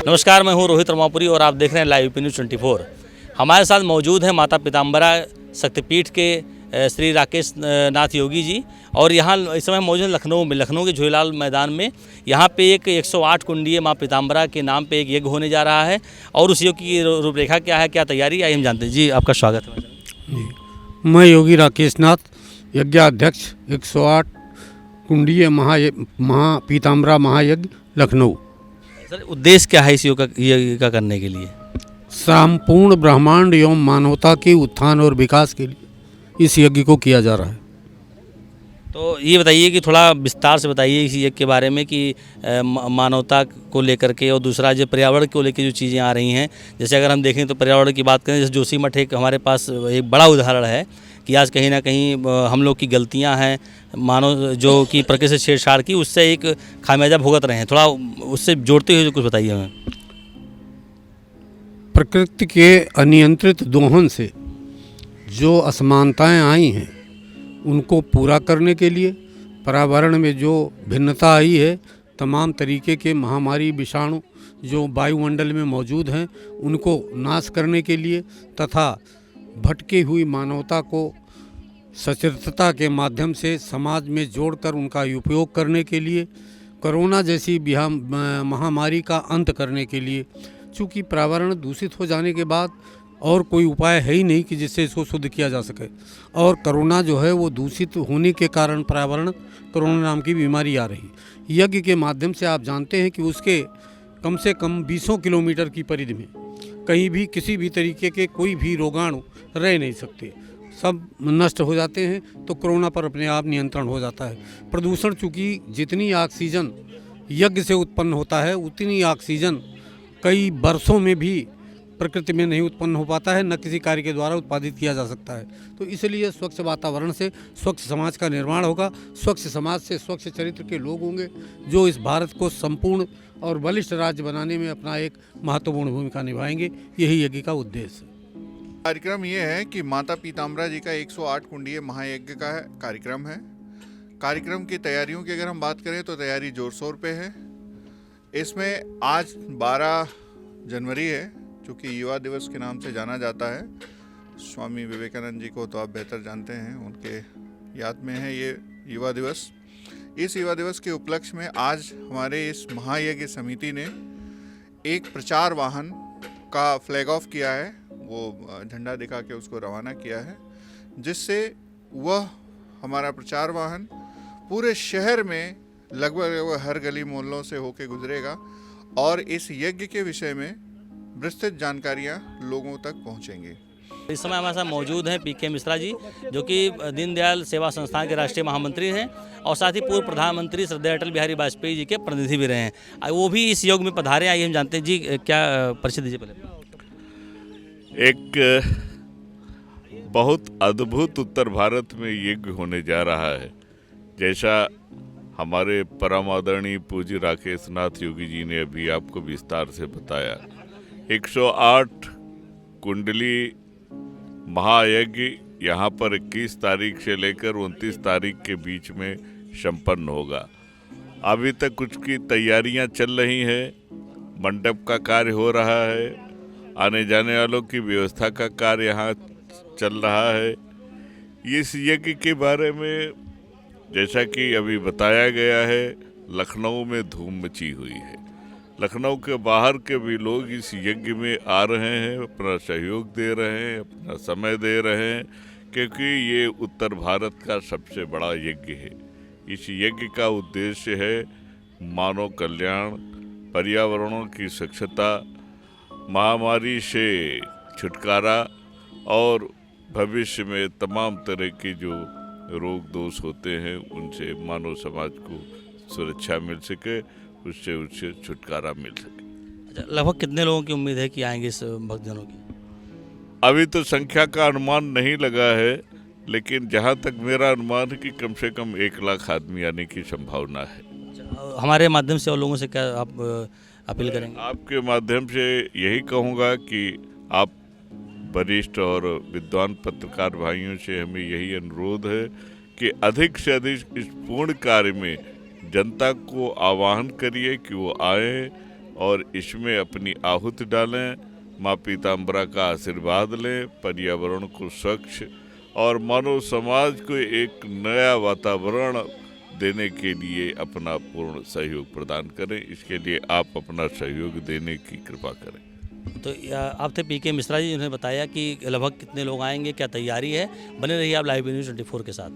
नमस्कार, मैं हूं रोहित रमापुरी और आप देख रहे हैं लाइव यूपी न्यूज़ 24। हमारे साथ मौजूद हैं माता पीताम्बरा शक्तिपीठ के श्री राकेश नाथ योगी जी। और यहाँ इस समय मौजूद हैं लखनऊ में, लखनऊ के झूलेलाल मैदान में। यहाँ पे एक 108 कुंडीय माँ पीताम्बरा के नाम पे एक यज्ञ होने जा रहा है। और उस यज्ञ की रूपरेखा क्या है, क्या तैयारी, आइए हम जानते हैं। जी, आपका स्वागत है। जी, मैं योगी राकेश नाथ, यज्ञाध्यक्ष 108 कुंडीय महा पीताम्बरा महायज्ञ लखनऊ। सर, उद्देश्य क्या है इस यज्ञ का करने के लिए? संपूर्ण ब्रह्मांड एवं मानवता के उत्थान और विकास के लिए इस यज्ञ को किया जा रहा है। तो ये बताइए कि थोड़ा विस्तार से बताइए इस यज्ञ के बारे में कि मानवता को लेकर के और दूसरा जो पर्यावरण को लेकर जो चीज़ें आ रही हैं। जैसे अगर हम देखें तो पर्यावरण की बात करें, जैसे जोशीमठ एक हमारे पास एक बड़ा उदाहरण है कि आज कहीं ना कहीं हम लोग की गलतियां हैं, मानव जो कि प्रकृति से छेड़छाड़ की, उससे एक खामियाजा भुगत रहे हैं। थोड़ा उससे जोड़ते हुए कुछ बताइए हमें। प्रकृति के अनियंत्रित दोहन से जो असमानताएं आई हैं उनको पूरा करने के लिए, पर्यावरण में जो भिन्नता आई है, तमाम तरीके के महामारी विषाणु जो वायुमंडल में मौजूद हैं उनको नाश करने के लिए तथा भटकी हुई मानवता को सचेतनता के माध्यम से समाज में जोड़कर उनका उपयोग करने के लिए, कोरोना जैसी महामारी का अंत करने के लिए। चूँकि पर्यावरण दूषित हो जाने के बाद और कोई उपाय है ही नहीं कि जिससे इसको शुद्ध किया जा सके। और कोरोना जो है वो दूषित होने के कारण पर्यावरण कोरोना नाम की बीमारी आ रही। यज्ञ के माध्यम से आप जानते हैं कि उसके कम से कम 20 किलोमीटर की परिधि में कहीं भी किसी भी तरीके के कोई भी रोगाणु रह नहीं सकते, सब नष्ट हो जाते हैं। तो कोरोना पर अपने आप नियंत्रण हो जाता है। प्रदूषण, चूँकि जितनी ऑक्सीजन यज्ञ से उत्पन्न होता है उतनी ऑक्सीजन कई वर्षों में भी प्रकृति में नहीं उत्पन्न हो पाता है, न किसी कार्य के द्वारा उत्पादित किया जा सकता है। तो इसलिए स्वच्छ वातावरण से स्वच्छ समाज का निर्माण होगा। स्वच्छ समाज से स्वच्छ चरित्र के लोग होंगे जो इस भारत को संपूर्ण और बलिष्ठ राज्य बनाने में अपना एक महत्वपूर्ण भूमिका निभाएंगे। यही यज्ञ का उद्देश्य है। कार्यक्रम ये है कि माता पीताम्बरा जी का 108 कुंडीय महायज्ञ का कार्यक्रम है। कार्यक्रम की तैयारियों की अगर हम बात करें तो तैयारी जोर शोर पे है। इसमें आज 12 जनवरी है, चूँकि युवा दिवस के नाम से जाना जाता है। स्वामी विवेकानंद जी को तो आप बेहतर जानते हैं, उनके याद में है ये युवा दिवस। इस युवा दिवस के उपलक्ष्य में आज हमारे इस महायज्ञ समिति ने एक प्रचार वाहन का फ्लैग ऑफ किया है, वो झंडा दिखा के उसको रवाना किया है, जिससे वह हमारा प्रचार वाहन पूरे शहर में लगभग हर गली मोहल्लों से होके गुजरेगा और इस यज्ञ के विषय में विस्तृत जानकारियां लोगों तक पहुंचेंगी। इस समय हमारे साथ मौजूद हैं पीके मिश्रा जी, जो कि दीनदयाल सेवा संस्थान के राष्ट्रीय महामंत्री हैं और साथ ही पूर्व प्रधानमंत्री श्रद्धेय अटल बिहारी वाजपेयी जी के प्रतिनिधि भी रहे हैं। वो भी इस योग में पधारे। आइए हम जानते हैं जी, क्या परिचय दीजिए पहले। एक बहुत अद्भुत उत्तर भारत में यज्ञ होने जा रहा है। जैसा हमारे परम आदरणीय पूज्य राकेश नाथ योगी जी ने अभी आपको विस्तार से बताया, 108 कुंडली महायज्ञ यहाँ पर 21 तारीख से लेकर 29 तारीख के बीच में संपन्न होगा। अभी तक कुछ की तैयारियाँ चल रही हैं, मंडप का कार्य हो रहा है, आने जाने वालों की व्यवस्था का कार्य यहाँ चल रहा है। इस यज्ञ के बारे में जैसा कि अभी बताया गया है, लखनऊ में धूम मची हुई है। लखनऊ के बाहर के भी लोग इस यज्ञ में आ रहे हैं, अपना सहयोग दे रहे हैं, अपना समय दे रहे हैं, क्योंकि ये उत्तर भारत का सबसे बड़ा यज्ञ है। इस यज्ञ का उद्देश्य है मानव कल्याण, पर्यावरणों की स्वच्छता, महामारी से छुटकारा और भविष्य में तमाम तरह की जो रोग दोष होते हैं उनसे मानव समाज को सुरक्षा मिल सके, उससे छुटकारा मिल सके। लगभग कितने लोगों की उम्मीद है कि आएंगे इस भक्तजनों की? अभी तो संख्या का अनुमान नहीं लगा है, लेकिन जहाँ तक मेरा अनुमान है कि कम से कम 1 लाख आदमी आने की संभावना है। हमारे माध्यम से और लोगों से क्या आप अपील करेंगे? आपके माध्यम से यही कहूँगा कि आप वरिष्ठ और विद्वान पत्रकार भाइयों से हमें यही अनुरोध है कि अधिक से अधिक इस पूर्ण कार्य में जनता को आह्वान करिए कि वो आए और इसमें अपनी आहुति डालें, माँ पीताम्बरा का आशीर्वाद लें, पर्यावरण को स्वच्छ और मानव समाज को एक नया वातावरण देने के लिए अपना पूर्ण सहयोग प्रदान करें। इसके लिए आप अपना सहयोग देने की कृपा करें। तो आप थे पीके मिश्रा जी, जिन्होंने बताया कि लगभग कितने लोग आएंगे, क्या तैयारी है। बने रहिए आप लाइव न्यूज़ 24 के साथ।